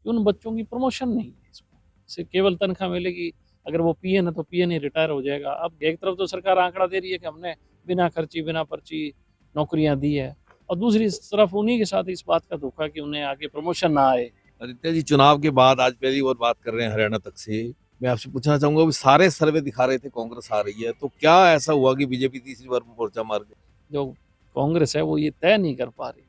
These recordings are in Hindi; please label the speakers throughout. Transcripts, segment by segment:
Speaker 1: कि उन बच्चों की प्रमोशन नहीं है इसमें, से केवल तनख्वाह मिलेगी। अगर वो पीएन है तो पीएन ही रिटायर हो जाएगा। अब एक तरफ तो सरकार आंकड़ा दे रही है कि हमने बिना खर्ची बिना पर्ची नौकरियां दी है, और दूसरी तरफ उन्हीं के साथ इस बात का धोखा कि उन्हें आगे प्रमोशन ना आए।
Speaker 2: आदित्य जी, चुनाव के बाद आज पहली बार बात कर रहे हैं हरियाणा तक से। मैं आपसे पूछना चाहूंगा, अभी सारे सर्वे दिखा रहे थे कांग्रेस आ रही है, तो क्या ऐसा हुआ कि बीजेपी तीसरी बार मोर्चा मार गई?
Speaker 1: जो कांग्रेस है वो ये तय नहीं कर पा रही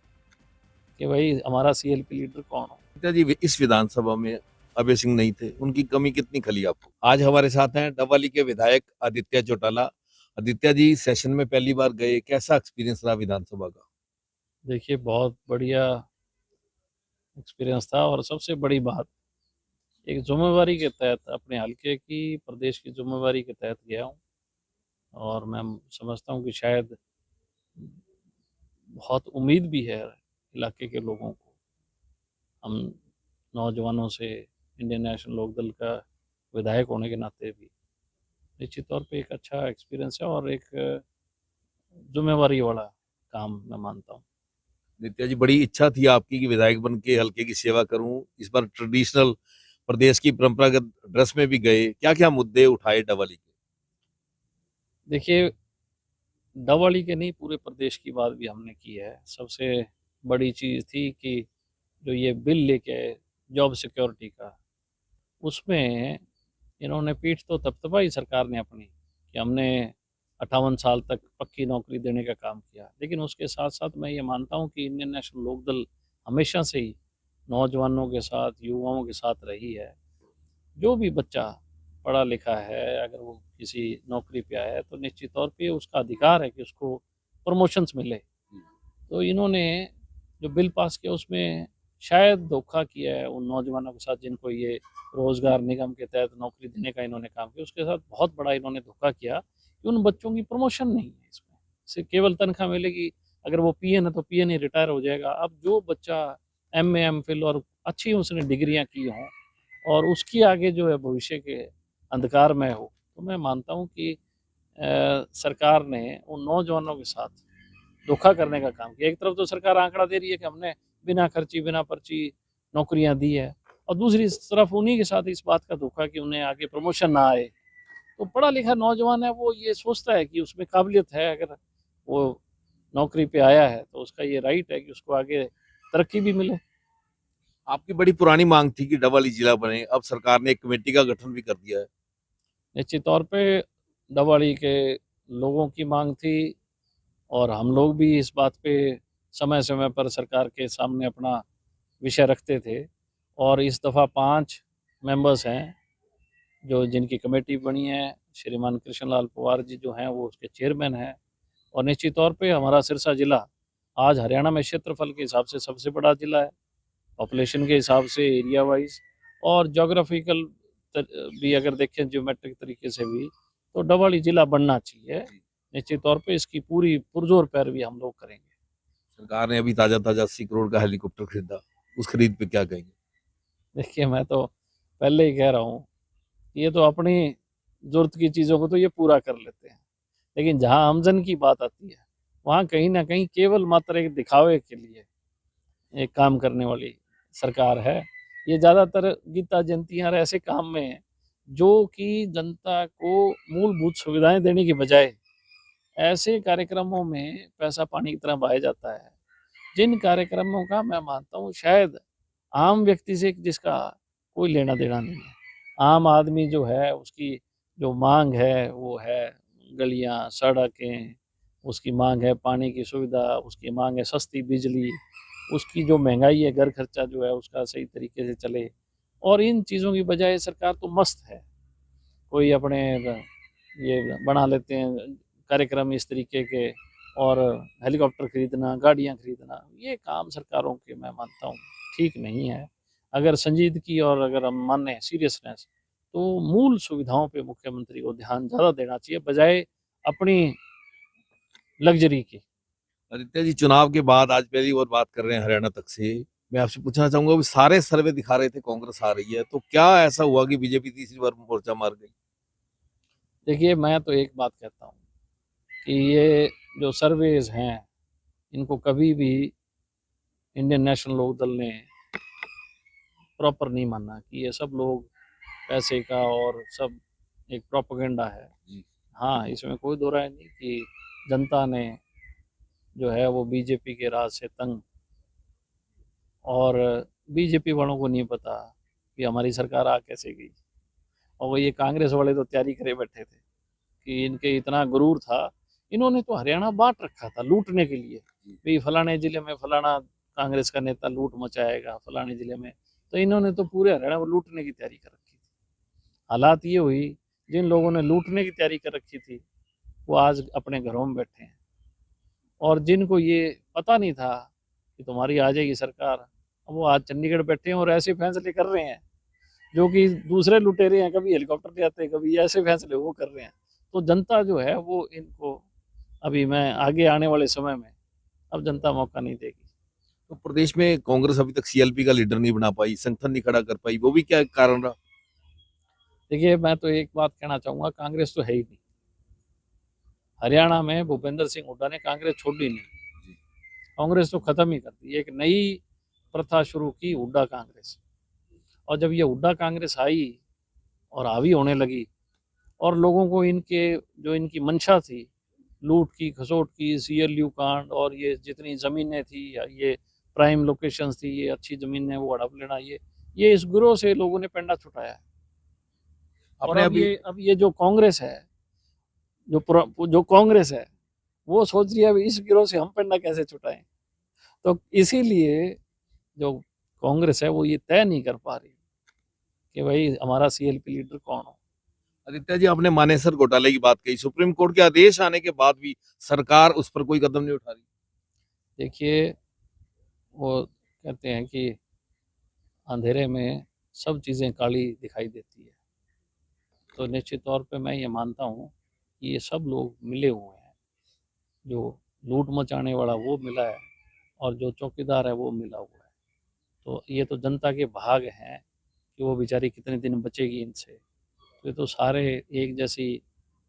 Speaker 1: कि भाई हमारा सीएलपी लीडर कौन हो।
Speaker 2: आदित्य जी, इस विधानसभा में अभय सिंह नहीं थे, उनकी कमी कितनी खली आपको? आज हमारे साथ हैं डबवाली के विधायक आदित्य चौटाला। आदित्य जी, सेशन में पहली बार गए, कैसा एक्सपीरियंस रहा विधानसभा का?
Speaker 1: देखिए, बहुत बढ़िया एक्सपीरियंस था, और सबसे बड़ी बात, एक जिम्मेवारी के तहत अपने हल्के की प्रदेश की जिम्मेवारी के तहत गया हूँ। और मैं समझता हूँ कि शायद बहुत उम्मीद भी है इलाके के लोगों को, हम नौजवानों से, इंडियन नेशनल लोकदल का विधायक होने के नाते भी निश्चित तौर पे एक अच्छा एक्सपीरियंस है और एक जिम्मेवारी वाला काम मैं मानता हूँ।
Speaker 2: नित्या जी, बड़ी इच्छा थी आपकी कि विधायक बन के हल्के की सेवा करूं। इस बार ट्रेडिशनल प्रदेश की परंपरागत ड्रेस में भी गए, क्या क्या मुद्दे उठाए डबवाली के?
Speaker 1: देखिए, डबवाली के नहीं, पूरे प्रदेश की बात भी हमने की है। सबसे बड़ी चीज़ थी कि जो ये बिल लेके आए जॉब सिक्योरिटी का, उसमें इन्होंने पीठ तो थपथपाई सरकार ने अपनी कि हमने 58 साल तक पक्की नौकरी देने का काम किया, लेकिन उसके साथ साथ मैं ये मानता हूँ कि इंडियन नेशनल लोकदल हमेशा से ही नौजवानों के साथ, युवाओं के साथ रही है। जो भी बच्चा पढ़ा लिखा है, अगर वो किसी नौकरी पे आया है तो निश्चित तौर पे उसका अधिकार है कि उसको प्रमोशंस मिले। तो इन्होंने जो बिल पास किया उसमें शायद धोखा किया है उन नौजवानों के साथ जिनको ये रोजगार निगम के तहत नौकरी देने का इन्होंने काम किया, उसके साथ बहुत बड़ा इन्होंने धोखा किया कि उन बच्चों की प्रमोशन नहीं है इसमें, सिर्फ केवल तनख्वाह मिलेगी। अगर वो पीएन है तो पीएन ही रिटायर हो जाएगा। अब जो बच्चा एमए एमफिल और अच्छी उसने डिग्रियां की हों और उसकी आगे जो है भविष्य के अंधकार में हो, तो मैं मानता हूँ कि सरकार ने उन नौजवानों के साथ धोखा करने का काम किया। एक तरफ तो सरकार आंकड़ा दे रही है कि हमने बिना खर्ची बिना पर्ची नौकरियां दी है, और दूसरी तरफ उन्हीं के साथ इस बात का धोखा कि उन्हें आगे प्रमोशन ना आए। तो पढ़ा लिखा नौजवान है, वो ये सोचता है कि उसमें काबिलियत है, अगर वो नौकरी पे आया है तो उसका ये राइट है कि उसको आगे तरक्की भी मिले।
Speaker 2: आपकी बड़ी पुरानी मांग थी कि डबवाली जिला बने, अब सरकार ने एक कमेटी का गठन भी कर दिया है।
Speaker 1: निश्चित तौर पे डबवाली के लोगों की मांग थी, और हम लोग भी इस बात पे समय समय पर सरकार के सामने अपना विषय रखते थे। और इस दफ़ा 5 मेंबर्स हैं जो जिनकी कमेटी बनी है। श्रीमान कृष्ण लाल पवार जी जो हैं वो उसके चेयरमैन हैं। और निश्चित तौर पे हमारा सिरसा जिला आज हरियाणा में क्षेत्रफल के हिसाब से सबसे बड़ा जिला है, पॉपुलेशन के हिसाब से, एरिया वाइज, और जोग्राफिकल भी अगर देखें ज्योमेट्रिक तरीके से भी, तो डबवाली जिला बनना चाहिए। निश्चित तौर पे इसकी पूरी पुरजोर पैरवी हम लोग करेंगे।
Speaker 2: सरकार ने अभी ताजा ताजा 80 करोड़ का हेलीकॉप्टर खरीदा, उस खरीद पे क्या कहेंगे?
Speaker 1: देखिए, मैं तो पहले ही कह रहा हूँ, ये तो अपनी जरूरत की चीज़ों को तो ये पूरा कर लेते हैं, लेकिन जहाँ आमजन की बात आती है वहाँ कहीं ना कहीं केवल मात्र एक दिखावे के लिए एक काम करने वाली सरकार है। ये ज़्यादातर गीता जयंतियाँ और ऐसे काम में जो कि जनता को मूलभूत सुविधाएं देने की बजाय ऐसे कार्यक्रमों में पैसा पानी की तरह बहाया जाता है, जिन कार्यक्रमों का मैं मानता हूँ शायद आम व्यक्ति से जिसका कोई लेना देना नहीं है। आम आदमी जो है उसकी जो मांग है वो है गलियां सड़कें, उसकी मांग है पानी की सुविधा, उसकी मांग है सस्ती बिजली, उसकी जो महंगाई है घर खर्चा जो है उसका सही तरीके से चले। और इन चीज़ों की बजाय सरकार तो मस्त है, कोई अपने ये बना लेते हैं कार्यक्रम इस तरीके के, और हेलीकॉप्टर खरीदना, गाड़ियां खरीदना, ये काम सरकारों के मैं मानता हूँ ठीक नहीं है। अगर संजीदगी और अगर हम माने सीरियसनेस, तो मूल सुविधाओं पे मुख्यमंत्री को ध्यान ज़्यादा देना चाहिए बजाय अपनी लग्जरी की।
Speaker 2: आदित्य जी, चुनाव के बाद आज पहली बार बात कर रहे हैं हरियाणा तक से। मैं आपसे पूछना चाहूंगा, अभी सारे सर्वे दिखा रहे थे कांग्रेस आ रही है, तो क्या ऐसा हुआ कि बीजेपी तीसरी बार मोर्चा मार गई?
Speaker 1: देखिए, मैं तो एक बात कहता हूँ कि ये जो सर्वेज हैं इनको कभी भी इंडियन नेशनल लोकदल ने प्रॉपर नहीं मानना कि ये सब लोग पैसे का और सब एक प्रोपेगेंडा है।
Speaker 2: जी।
Speaker 1: हाँ, इसमें कोई दो राय नहीं कि जनता ने जो है वो बीजेपी के राज से तंग, और बीजेपी वालों को नहीं पता कि हमारी सरकार आ कैसे गई। और वो ये कांग्रेस वाले तो तैयारी करे बैठे थे कि इनके इतना गुरूर था, इन्होंने तो हरियाणा बांट रखा था लूटने के लिए। भाई फलाने जिले में फलाना कांग्रेस का नेता लूट मचाएगा, फलाने जिले में, तो इन्होंने तो पूरे हरियाणा को लूटने की तैयारी कर रखी थी। हालात ये हुई, जिन लोगों ने लूटने की तैयारी कर रखी थी वो आज अपने घरों में बैठे हैं, और जिनको ये पता नहीं था कि तुम्हारी आ जाएगी सरकार, अब वो आज चंडीगढ़ बैठे हैं और ऐसे फैसले कर रहे हैं जो कि दूसरे लुटेरे हैं, कभी हेलीकॉप्टर ले आते हैं, कभी ऐसे फैसले वो कर रहे हैं। तो जनता जो है वो इनको, अभी मैं आगे आने वाले समय में अब जनता मौका नहीं देगी।
Speaker 2: तो प्रदेश में कांग्रेस अभी तक सीएलपी का लीडर नहीं बना पाई, संगठन नहीं खड़ा कर पाई, वो भी क्या कारण रहा?
Speaker 1: देखिए, मैं तो एक बात कहना चाहूँगा, कांग्रेस तो है ही नहीं हरियाणा में। भूपेंद्र सिंह हुड्डा ने कांग्रेस छोड़ी नहीं, कांग्रेस तो खत्म ही कर दी। एक नई प्रथा शुरू की, हुड्डा कांग्रेस। और जब ये हुड्डा कांग्रेस आई और हावी होने लगी, और लोगों को इनके जो इनकी मंशा थी लूट की, खसोट की, सीएलयू कांड, और ये जितनी ज़मीनें थी, ये प्राइम लोकेशंस थी, ये अच्छी ज़मीनें वो हड़प लेना, ये इस गिरोह से लोगों ने पेंडा छुटाया है। और
Speaker 2: आपने अभी
Speaker 1: अब ये जो कांग्रेस है, जो कांग्रेस है, वो सोच रही है अब इस गिरोह से हम पेंडा कैसे छुटाएं। तो इसीलिए जो कांग्रेस है वो ये तय नहीं कर पा रही कि भाई हमारा सीएलपी लीडर कौन हो।
Speaker 2: आदित्य जी, आपने मानेसर घोटाले की बात कही, सुप्रीम कोर्ट के आदेश आने के बाद भी सरकार उस पर कोई कदम नहीं उठा रही।
Speaker 1: देखिए, वो कहते हैं कि अंधेरे में सब चीज़ें काली दिखाई देती है, तो निश्चित तौर पे मैं ये मानता हूँ कि ये सब लोग मिले हुए हैं। जो लूट मचाने वाला वो मिला है, और जो चौकीदार है वो मिला हुआ है। तो ये तो जनता के भाग हैं कि वो बेचारी कितने दिन बचेगी इनसे। तो ये तो सारे एक जैसी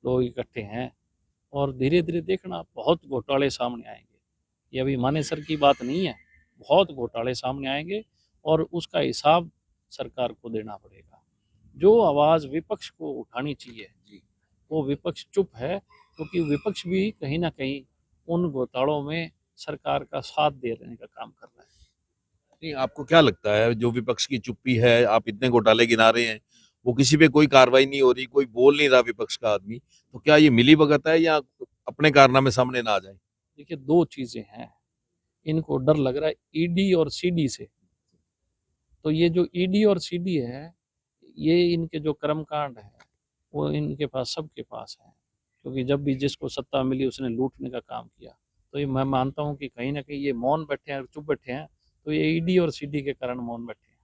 Speaker 1: लोग इकट्ठे हैं, और धीरे धीरे देखना बहुत घोटाले सामने आएंगे। ये अभी मानेसर की बात नहीं है, बहुत घोटाले सामने आएंगे, और उसका हिसाब सरकार को देना पड़ेगा। जो आवाज़ विपक्ष को उठानी चाहिए, वो विपक्ष चुप है, क्योंकि विपक्ष भी कहीं ना कहीं उन घोटालों में सरकार का साथ देने का काम कर रहा है।
Speaker 2: नहीं, आपको क्या लगता है जो विपक्ष की चुप्पी है, आप इतने घोटाले गिना रहे हैं, वो किसी पे कोई कार्रवाई नहीं हो रही, कोई बोल नहीं रहा विपक्ष का आदमी, तो क्या ये मिलीभगत है या अपने कारनामे सामने ना आ जाए?
Speaker 1: देखिए, दो चीज़ें हैं, इनको डर लग रहा है ईडी और सीडी से। तो ये जो ईडी और सीडी है, ये इनके जो कर्मकांड है वो इनके पास, सबके पास है, क्योंकि जब भी जिसको सत्ता मिली उसने लूटने का काम किया। तो ये मैं मानता हूँ कि कहीं ना कहीं ये मौन बैठे हैं, चुप बैठे हैं, तो ये ईडी और सीडी के कारण मौन बैठे हैं।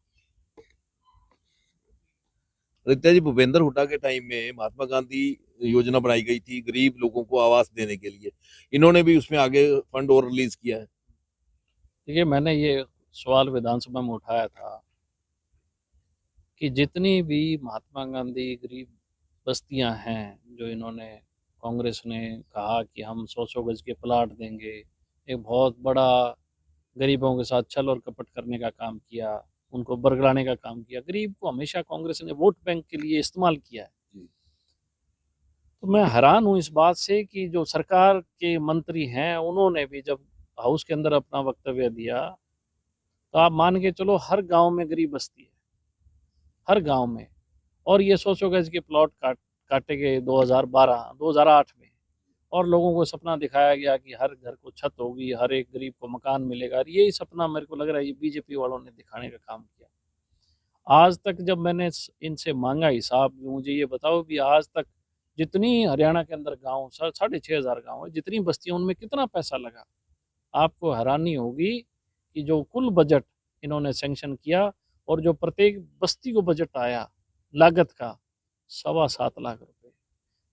Speaker 2: आदित्य जी, भूपेंद्र हुड्डा के टाइम में महात्मा गांधी योजना बनाई गई थी गरीब लोगों को आवास देने के लिए, इन्होंने भी उसमें आगे फंड और रिलीज किया है।
Speaker 1: देखिए, मैंने ये सवाल विधानसभा में उठाया था कि जितनी भी महात्मा गांधी गरीब बस्तियां हैं, जो इन्होंने, कांग्रेस ने कहा कि हम 100-100 गज के प्लाट देंगे, एक बहुत बड़ा गरीबों के साथ छल और कपट करने का काम किया, उनको बरगलाने का काम किया, गरीब को हमेशा कांग्रेस ने वोट बैंक के लिए इस्तेमाल किया है। तो मैं हैरान हूँ इस बात से कि जो सरकार के मंत्री हैं उन्होंने भी जब हाउस के अंदर अपना वक्तव्य दिया, तो आप मान के चलो हर गांव में गरीब बस्ती है, हर गांव में। और ये 100-100 गज के प्लॉट काटे गए 2008 में, और लोगों को सपना दिखाया गया कि हर घर को छत होगी, हर एक गरीब को मकान मिलेगा। यही सपना मेरे को लग रहा है ये बीजेपी वालों ने दिखाने का काम किया। आज तक जब मैंने इनसे मांगा हिसाब, मुझे ये बताओ कि आज तक जितनी हरियाणा के अंदर गांव, 6,500 गांव है, जितनी बस्तियां, उनमें कितना पैसा लगा। आपको हैरानी होगी कि जो कुल बजट इन्होंने सैंक्शन किया, और जो प्रत्येक बस्ती को बजट आया लागत का, 7.25 लाख रुपए।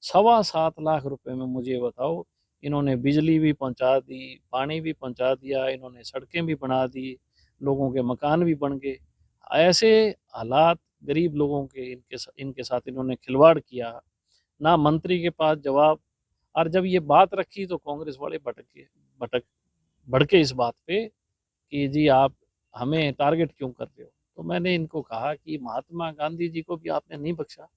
Speaker 1: 7.25 लाख रुपए में मुझे बताओ, इन्होंने बिजली भी पहुंचा दी, पानी भी पहुंचा दिया, इन्होंने सड़कें भी बना दी, लोगों के मकान भी बन गए। ऐसे हालात गरीब लोगों के, इनके साथ इन्होंने खिलवाड़ किया, ना मंत्री के पास जवाब। और जब ये बात रखी तो कांग्रेस वाले भड़के इस बात पे कि जी आप हमें टारगेट क्यों कर रहे हो। तो मैंने इनको कहा कि महात्मा गांधी जी को भी आपने नहीं बख्शा,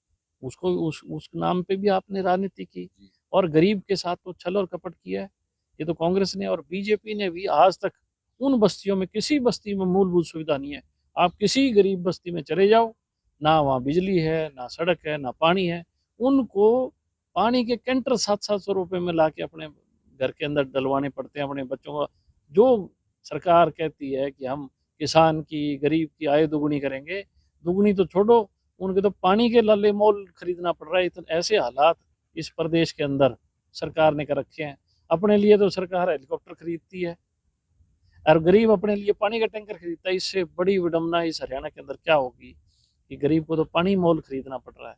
Speaker 1: उसको उस नाम पे भी आपने राजनीति की और गरीब के साथ तो छल और कपट किया है। ये तो कांग्रेस ने और बीजेपी ने भी आज तक उन बस्तियों में, किसी बस्ती में मूलभूत सुविधा नहीं है। आप किसी गरीब बस्ती में चले जाओ, ना वहाँ बिजली है, ना सड़क है, ना पानी है। उनको पानी के कैंटर 700-700 रुपए में ला के अपने घर के अंदर डलवाने पड़ते हैं अपने बच्चों को। जो सरकार कहती है कि हम किसान की, गरीब की आय दुगुनी करेंगे, दुगुनी तो छोड़ो, उनके तो पानी के लाले मोल खरीदना पड़ रहा है। इतने ऐसे हालात इस प्रदेश के अंदर सरकार ने कर रखे हैं। अपने लिए तो सरकार हेलीकॉप्टर खरीदती है और गरीब अपने लिए पानी का टैंकर खरीदता है। इससे बड़ी विडम्बना इस हरियाणा के अंदर क्या होगी कि गरीब को तो पानी मोल खरीदना पड़ रहा है।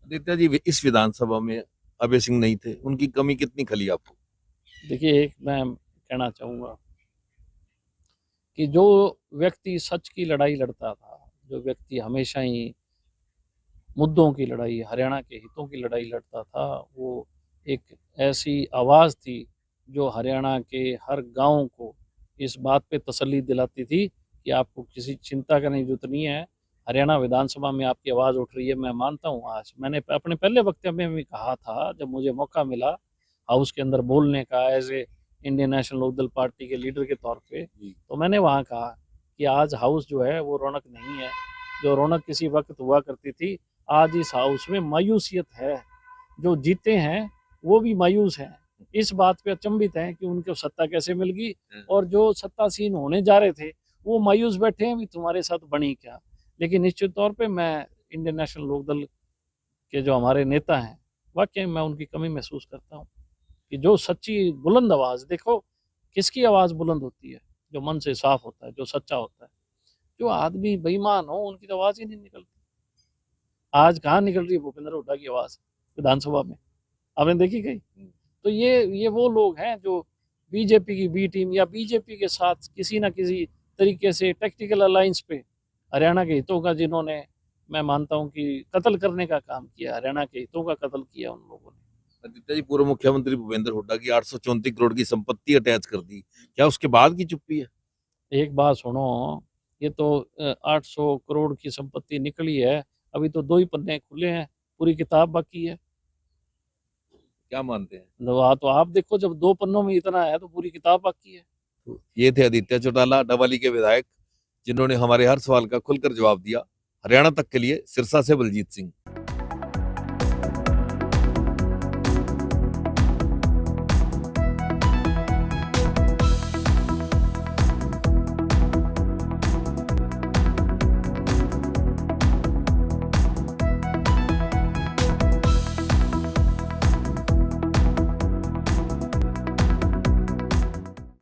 Speaker 2: आदित्य जी, इस विधानसभा में अभय सिंह नहीं थे, उनकी कमी कितनी खली आपको?
Speaker 1: देखिए, एक मैं कहना चाहूँगा कि जो व्यक्ति सच की लड़ाई लड़ता था, जो व्यक्ति हमेशा ही मुद्दों की लड़ाई, हरियाणा के हितों की लड़ाई लड़ता था, वो एक ऐसी आवाज़ थी जो हरियाणा के हर गांव को इस बात पे तसल्ली दिलाती थी कि आपको किसी चिंता करने की जरूरत नहीं है। हरियाणा विधानसभा में आपकी आवाज़ उठ रही है। मैं मानता हूँ, आज मैंने अपने पहले वक्तव्य में भी कहा था, जब मुझे मौका मिला हाउस के अंदर बोलने का as a Indian national Lok Dal party के लीडर के तौर पे, तो मैंने वहाँ कहा कि आज हाउस जो है वो रौनक नहीं है। जो रौनक किसी वक्त हुआ करती थी, आज इस हाउस में मायूसियत है। जो जीते हैं वो भी मायूस हैं, इस बात पे अचंभित हैं कि उनको सत्ता कैसे मिल गई, और जो सत्तासीन होने जा रहे थे वो मायूस बैठे हैं भी तुम्हारे साथ बनी क्या। लेकिन निश्चित तौर पे मैं इंडियन नेशनल लोकदल के जो हमारे नेता हैं, वाकई मैं उनकी कमी महसूस करता हूँ कि जो सच्ची बुलंद आवाज़, देखो किसकी आवाज़ बुलंद होती है, जो मन से साफ होता है, जो सच्चा होता है। जो आदमी बेईमान हो उनकी तो आवाज़ ही नहीं निकलती। आज कहाँ निकल रही है भूपेंद्र हुड्डा की आवाज़ विधानसभा में, आपने देखी कहीं? तो ये वो लोग हैं जो बीजेपी की बी टीम या बीजेपी के साथ किसी ना किसी तरीके से टैक्टिकल अलायंस पे हरियाणा के हितों का, जिन्होंने, मैं मानता हूं कि कत्ल करने का काम किया, हरियाणा के हितों का कत्ल किया उन लोगों ने।
Speaker 2: आदित्य जी, पूर्व मुख्यमंत्री भूपेंद्र हुड्डा की 834 करोड़ की संपत्ति अटैच कर दी, क्या उसके बाद की चुप्पी है?
Speaker 1: एक बात सुनो, ये तो 800 करोड़ की संपत्ति निकली है, अभी तो 2 ही पन्ने खुले हैं, पूरी किताब बाकी है।
Speaker 2: क्या मानते हैं?
Speaker 1: तो आप देखो, जब 2 पन्नों में इतना है तो पूरी किताब बाकी है।
Speaker 2: तो ये थे आदित्य चौटाला, डवाली के विधायक, जिन्होंने हमारे हर सवाल का खुलकर जवाब दिया। हरियाणा तक के लिए सिरसा से बलजीत सिंह।